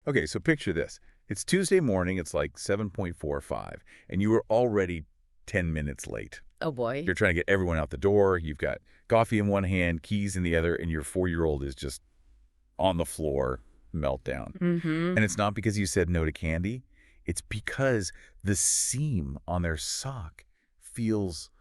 Okay, so picture this. It's Tuesday morning, it's like 7:45, and you were already 10 minutes late. Oh boy. You're trying to get everyone out the door, you've got coffee in one hand, keys in the other, and your 4-year-old is just on the floor, meltdown. Mm-hmm. And it's not because you said no to candy, it's because the seam on their sock feels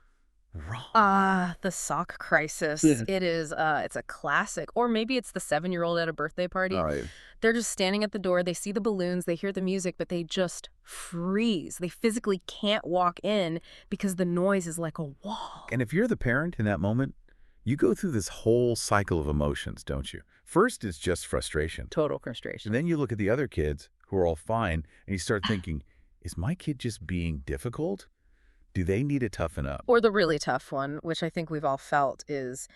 wrong. The sock crisis. Yeah. It's a classic. Or maybe it's the 7-year-old at a birthday party. All right. They're just standing at the door, they see the balloons, they hear the music, but they just freeze. They physically can't walk in because the noise is like a wall. And if you're the parent in that moment, you go through this whole cycle of emotions, don't you? First, it's just frustration. Total frustration. And then you look at the other kids who are all fine, and you start thinking, is my kid just being difficult? Do they need to toughen up? Or the really tough one, which I think we've all felt, is,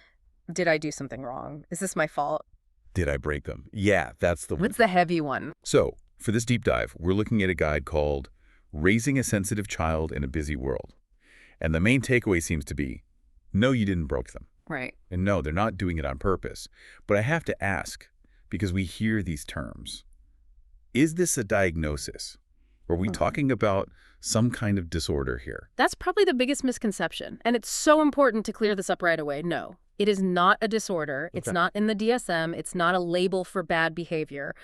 did I do something wrong? Is this my fault? Did I break them? Yeah, that's the one. What's the heavy one? So, for this deep dive, we're looking at a guide called Raising a Sensitive Child in a Busy World. And the main takeaway seems to be, no, you didn't break them. Right. And no, they're not doing it on purpose. But I have to ask, because we hear these terms, is this a diagnosis? Are we talking about some kind of disorder here? That's probably the biggest misconception. And it's so important to clear this up right away. No, it is not a disorder. It's not in the DSM. It's not a label for bad behavior.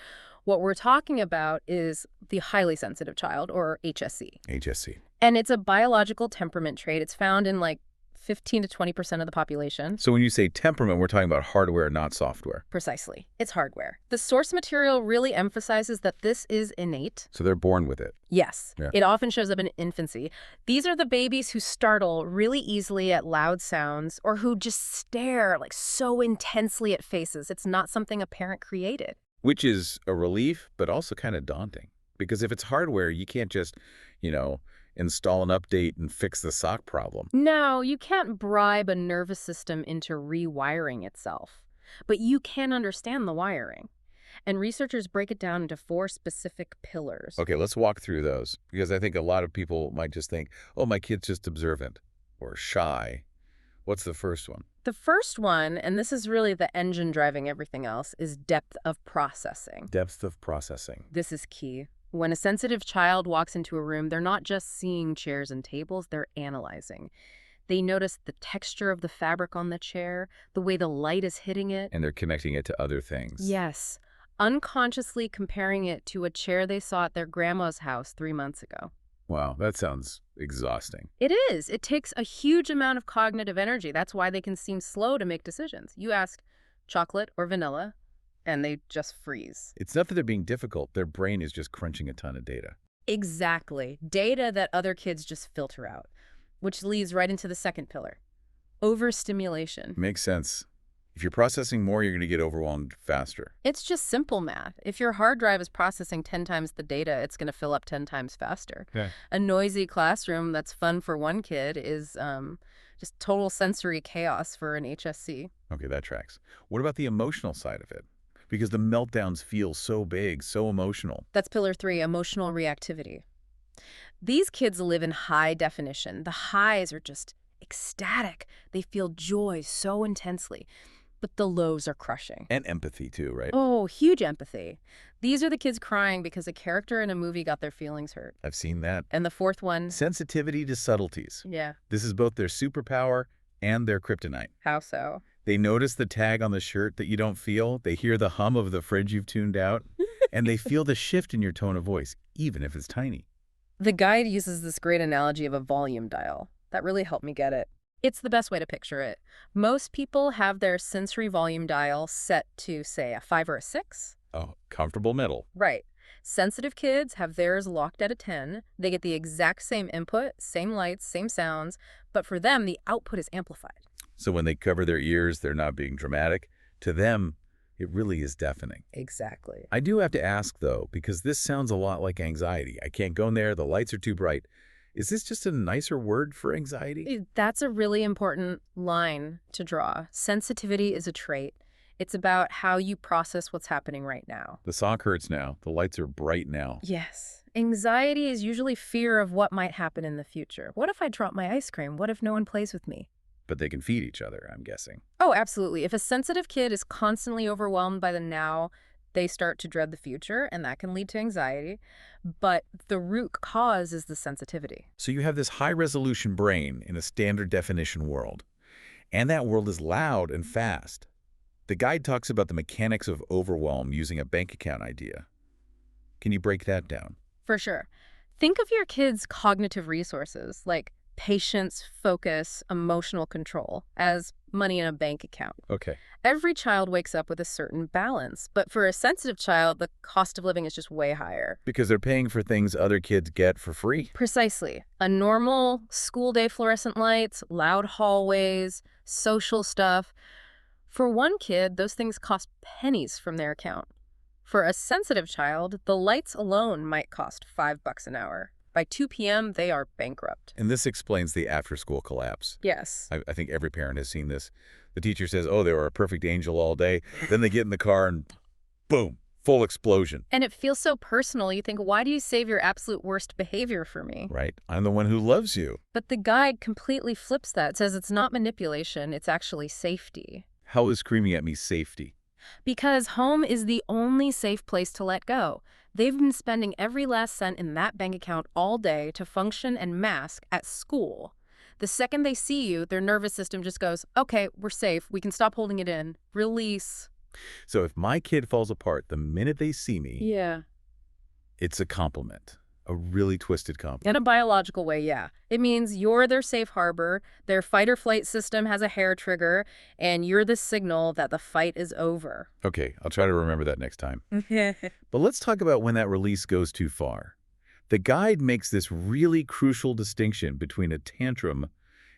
What we're talking about is the highly sensitive child, or HSC. HSC. And it's a biological temperament trait. It's found in like 15 to 20% of the population. So when you say temperament, we're talking about hardware, not software. Precisely. It's hardware. The source material really emphasizes that this is innate. So they're born with it. Yes. Yeah. It often shows up in infancy. These are the babies who startle really easily at loud sounds or who just stare like so intensely at faces. It's not something a parent created. Which is a relief, but also kind of daunting. Because if it's hardware, you can't just, install an update and fix the sock problem. No, you can't bribe a nervous system into rewiring itself. But you can understand the wiring. And researchers break it down into 4 specific pillars. Okay, let's walk through those. Because I think a lot of people might just think, oh, my kid's just observant or shy. What's the first one? The first one, and this is really the engine driving everything else, is depth of processing. Depth of processing. This is key. When a sensitive child walks into a room, they're not just seeing chairs and tables, they're analyzing. They notice the texture of the fabric on the chair, the way the light is hitting it. And they're connecting it to other things. Yes, unconsciously comparing it to a chair they saw at their grandma's house 3 months ago. Wow, that sounds exhausting. It is. It takes a huge amount of cognitive energy. That's why they can seem slow to make decisions. You ask chocolate or vanilla, and they just freeze. It's not that they're being difficult. Their brain is just crunching a ton of data. Exactly. Data that other kids just filter out, which leads right into the second pillar, overstimulation. Makes sense. If you're processing more, you're going to get overwhelmed faster. It's just simple math. If your hard drive is processing 10 times the data, it's going to fill up 10 times faster. Yeah. A noisy classroom that's fun for one kid is just total sensory chaos for an HSC. Okay, that tracks. What about the emotional side of it? Because the meltdowns feel so big, so emotional. That's pillar 3, emotional reactivity. These kids live in high definition. The highs are just ecstatic. They feel joy so intensely. But the lows are crushing. And empathy too, right? Oh, huge empathy. These are the kids crying because a character in a movie got their feelings hurt. I've seen that. And the fourth one? Sensitivity to subtleties. Yeah. This is both their superpower and their kryptonite. How so? They notice the tag on the shirt that you don't feel. They hear the hum of the fridge you've tuned out. And they feel the shift in your tone of voice, even if it's tiny. The guide uses this great analogy of a volume dial. That really helped me get it. It's the best way to picture it. Most people have their sensory volume dial set to, say, a 5 or a 6. Oh, comfortable middle. Right. Sensitive kids have theirs locked at a 10. They get the exact same input, same lights, same sounds, but for them, the output is amplified. So when they cover their ears, they're not being dramatic. To them, it really is deafening. Exactly. I do have to ask, though, because this sounds a lot like anxiety. I can't go in there, the lights are too bright. Is this just a nicer word for anxiety? That's a really important line to draw. Sensitivity is a trait. It's about how you process what's happening right now. The sock hurts now. The lights are bright now. Yes. Anxiety is usually fear of what might happen in the future. What if I drop my ice cream? What if no one plays with me? But they can feed each other, I'm guessing. Oh, absolutely. If a sensitive kid is constantly overwhelmed by the now, They start to dread the future, and that can lead to anxiety. But the root cause is the sensitivity. So you have this high-resolution brain in a standard definition world, and that world is loud and fast. The guide talks about the mechanics of overwhelm using a bank account idea. Can you break that down? For sure. Think of your kids' cognitive resources, like patience, focus, emotional control, as money in a bank account. Okay. Every child wakes up with a certain balance, but for a sensitive child, the cost of living is just way higher. Because they're paying for things other kids get for free. Precisely. A normal school day fluorescent lights, loud hallways, social stuff. For one kid, those things cost pennies from their account. For a sensitive child, the lights alone might cost $5 an hour. By 2 p.m., they are bankrupt. And this explains the after-school collapse. Yes. I think every parent has seen this. The teacher says, oh, they were a perfect angel all day. Then they get in the car and boom, full explosion. And it feels so personal. You think, why do you save your absolute worst behavior for me? Right. I'm the one who loves you. But the guide completely flips that. It says it's not manipulation, it's actually safety. How is screaming at me safety? Because home is the only safe place to let go. They've been spending every last cent in that bank account all day to function and mask at school. The second they see you, their nervous system just goes, okay, we're safe. We can stop holding it in. Release. So if my kid falls apart the minute they see me, Yeah. it's a compliment. A really twisted compliment. In a biological way, yeah. It means you're their safe harbor, their fight or flight system has a hair trigger, and you're the signal that the fight is over. Okay, I'll try to remember that next time. But let's talk about when that release goes too far. The guide makes this really crucial distinction between a tantrum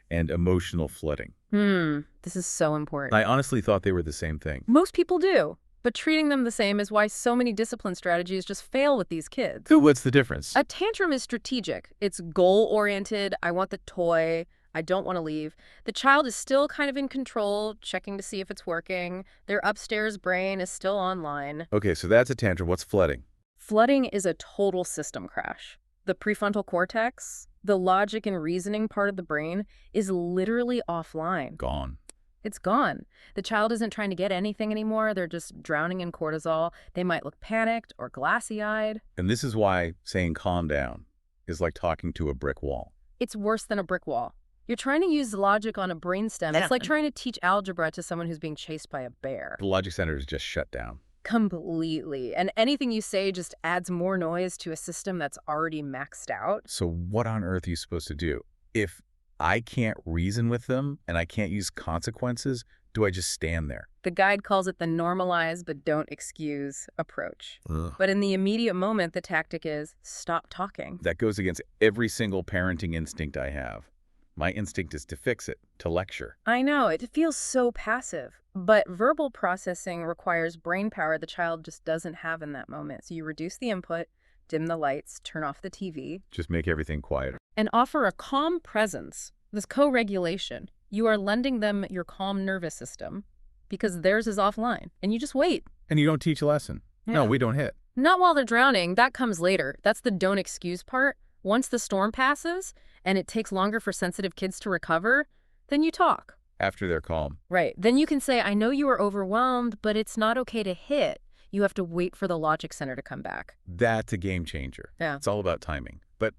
and emotional flooding. This is so important. I honestly thought they were the same thing. Most people do. But treating them the same is why so many discipline strategies just fail with these kids. So what's the difference? A tantrum is strategic. It's goal-oriented. I want the toy. I don't want to leave. The child is still kind of in control, checking to see if it's working. Their upstairs brain is still online. Okay, so that's a tantrum. What's flooding? Flooding is a total system crash. The prefrontal cortex, the logic and reasoning part of the brain, is literally offline. Gone. It's gone. The child isn't trying to get anything anymore. They're just drowning in cortisol. They might look panicked or glassy-eyed. And this is why saying calm down is like talking to a brick wall. It's worse than a brick wall. You're trying to use logic on a brainstem. It's like trying to teach algebra to someone who's being chased by a bear. The logic center is just shut down. Completely. And anything you say just adds more noise to a system that's already maxed out. So what on earth are you supposed to do? If I can't reason with them and I can't use consequences, do I just stand there? The guide calls it the normalize but don't excuse approach. Ugh. But in the immediate moment, the tactic is stop talking. That goes against every single parenting instinct I have. My instinct is to fix it, to lecture. I know, it feels so passive. But verbal processing requires brain power the child just doesn't have in that moment. So you reduce the input, dim the lights, turn off the TV. Just make everything quieter. And offer a calm presence, this co-regulation. You are lending them your calm nervous system because theirs is offline. And you just wait. And you don't teach a lesson. Yeah. No, we don't hit. Not while they're drowning. That comes later. That's the don't excuse part. Once the storm passes and it takes longer for sensitive kids to recover, then you talk. After they're calm. Right. Then you can say, I know you are overwhelmed, but it's not okay to hit. You have to wait for the logic center to come back. That's a game changer. Yeah. It's all about timing. But,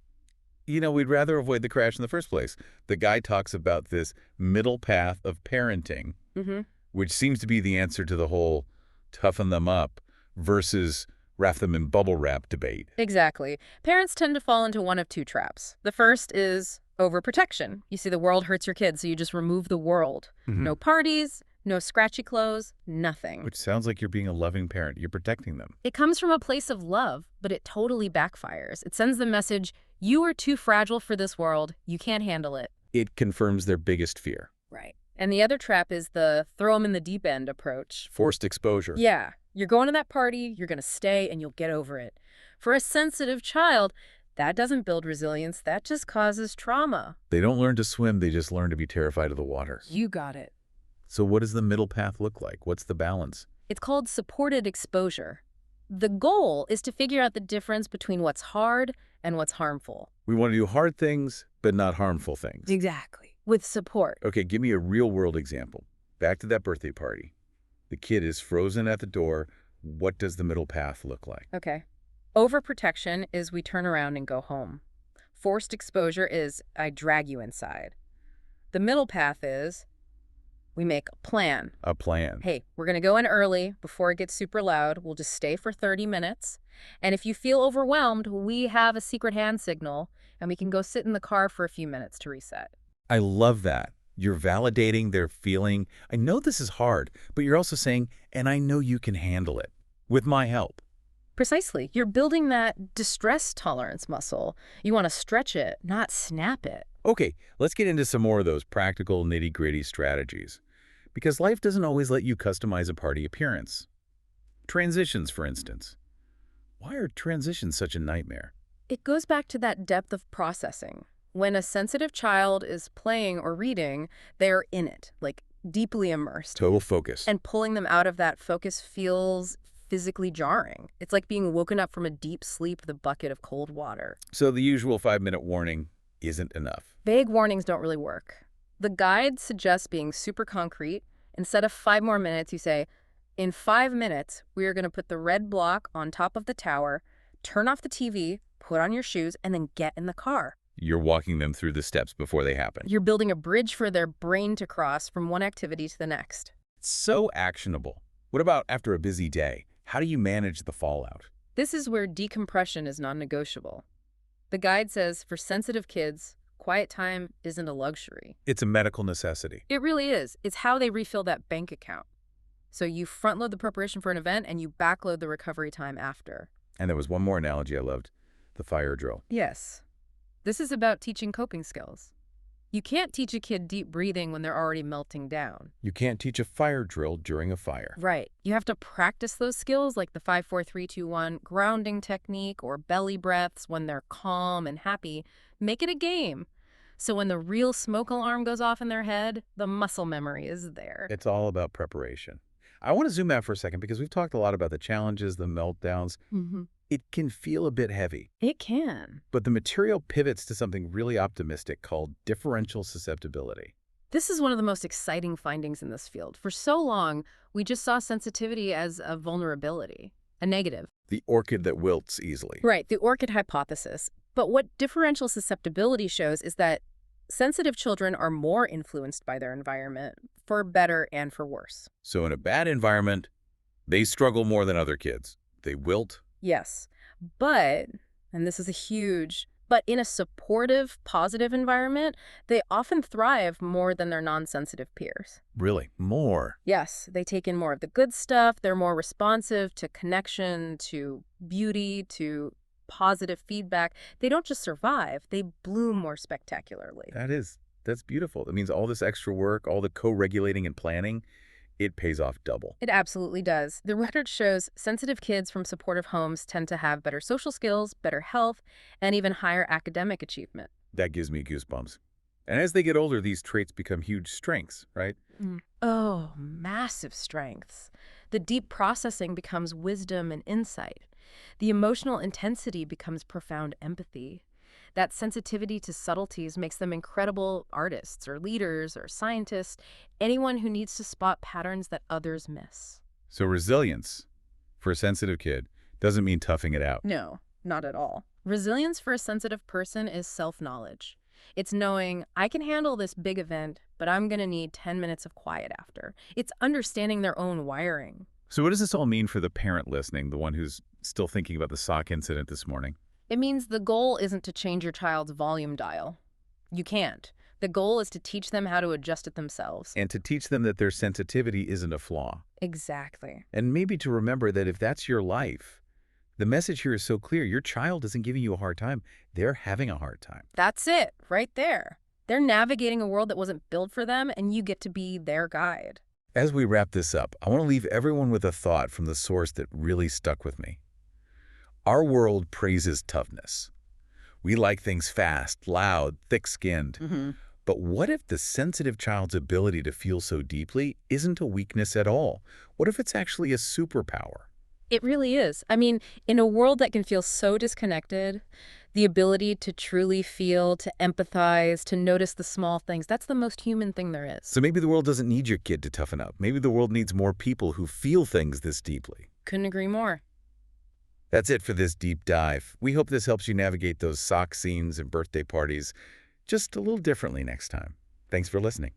you know, we'd rather avoid the crash in the first place. The guy talks about this middle path of parenting, which seems to be the answer to the whole toughen them up versus wrap them in bubble wrap debate. Exactly. Parents tend to fall into one of two traps. The first is overprotection. You see, the world hurts your kids, so you just remove the world. No parties, no scratchy clothes, nothing. Which sounds like you're being a loving parent. You're protecting them. It comes from a place of love, but it totally backfires. It sends the message, you are too fragile for this world. You can't handle it. It confirms their biggest fear. Right. And the other trap is the throw them in the deep end approach. Forced exposure. Yeah. You're going to that party, you're going to stay, and you'll get over it. For a sensitive child, that doesn't build resilience. That just causes trauma. They don't learn to swim. They just learn to be terrified of the water. You got it. So what does the middle path look like? What's the balance? It's called supported exposure. The goal is to figure out the difference between what's hard and what's harmful. We want to do hard things, but not harmful things. Exactly. With support. Okay, give me a real-world example. Back to that birthday party. The kid is frozen at the door, What does the middle path look like? Okay. Overprotection is we turn around and go home. Forced exposure is I drag you inside. The middle path is we make a plan. A plan. Hey, we're going to go in early before it gets super loud. We'll just stay for 30 minutes. And if you feel overwhelmed, we have a secret hand signal, and we can go sit in the car for a few minutes to reset. I love that. You're validating their feeling. I know this is hard, but you're also saying, and I know you can handle it with my help. Precisely. You're building that distress tolerance muscle. You want to stretch it, not snap it. Okay, let's get into some more of those practical, nitty-gritty strategies. Because life doesn't always let you customize a party appearance. Transitions, for instance. Why are transitions such a nightmare? It goes back to that depth of processing. When a sensitive child is playing or reading, they're in it, like deeply immersed. Total focus. And pulling them out of that focus feels physically jarring. It's like being woken up from a deep sleep with a bucket of cold water. So the usual 5-minute warning isn't enough. Vague warnings don't really work. The guide suggests being super concrete. Instead of 5 more minutes, you say, in 5 minutes, we are going to put the red block on top of the tower, turn off the TV, put on your shoes, and then get in the car. You're walking them through the steps before they happen. You're building a bridge for their brain to cross from one activity to the next. It's so actionable. What about after a busy day? How do you manage the fallout? This is where decompression is non-negotiable. The guide says for sensitive kids, quiet time isn't a luxury. It's a medical necessity. It really is. It's how they refill that bank account. So you front-load the preparation for an event and you backload the recovery time after. And there was one more analogy I loved, the fire drill. Yes. This is about teaching coping skills. You can't teach a kid deep breathing when they're already melting down. You can't teach a fire drill during a fire. Right. You have to practice those skills like the 5, 4, 3, 2, 1 grounding technique or belly breaths when they're calm and happy. Make it a game. So when the real smoke alarm goes off in their head, the muscle memory is there. It's all about preparation. I want to zoom out for a second because we've talked a lot about the challenges, the meltdowns. It can feel a bit heavy. It can. But the material pivots to something really optimistic called differential susceptibility. This is one of the most exciting findings in this field. For so long, we just saw sensitivity as a vulnerability, a negative. The orchid that wilts easily. Right, the orchid hypothesis. But what differential susceptibility shows is that sensitive children are more influenced by their environment, for better and for worse. So in a bad environment, they struggle more than other kids. They wilt. Yes, but, and this is a huge, but in a supportive, positive environment, they often thrive more than their non-sensitive peers. Really? More? Yes, they take in more of the good stuff. They're more responsive to connection, to beauty, to positive feedback. They don't just survive, they bloom more spectacularly. That's beautiful. That means all this extra work, all the co-regulating and planning, it pays off double. It absolutely does. The research shows sensitive kids from supportive homes tend to have better social skills, better health, and even higher academic achievement. That gives me goosebumps. And as they get older, these traits become huge strengths, right? Oh, massive strengths. The deep processing becomes wisdom and insight. The emotional intensity becomes profound empathy. That sensitivity to subtleties makes them incredible artists or leaders or scientists, anyone who needs to spot patterns that others miss. So resilience for a sensitive kid doesn't mean toughing it out. No, not at all. Resilience for a sensitive person is self-knowledge. It's knowing, I can handle this big event, but I'm going to need 10 minutes of quiet after. It's understanding their own wiring. So what does this all mean for the parent listening, the one who's still thinking about the sock incident this morning? It means the goal isn't to change your child's volume dial. You can't. The goal is to teach them how to adjust it themselves. And to teach them that their sensitivity isn't a flaw. Exactly. And maybe to remember that if that's your life, the message here is so clear. Your child isn't giving you a hard time. They're having a hard time. That's it, right there. They're navigating a world that wasn't built for them, and you get to be their guide. As we wrap this up, I want to leave everyone with a thought from the source that really stuck with me. Our world praises toughness. We like things fast, loud, thick-skinned. But what if the sensitive child's ability to feel so deeply isn't a weakness at all? What if it's actually a superpower? It really is. I mean, in a world that can feel so disconnected, the ability to truly feel, to empathize, to notice the small things, that's the most human thing there is. So maybe the world doesn't need your kid to toughen up. Maybe the world needs more people who feel things this deeply. Couldn't agree more. That's it for this deep dive. We hope this helps you navigate those sock scenes and birthday parties just a little differently next time. Thanks for listening.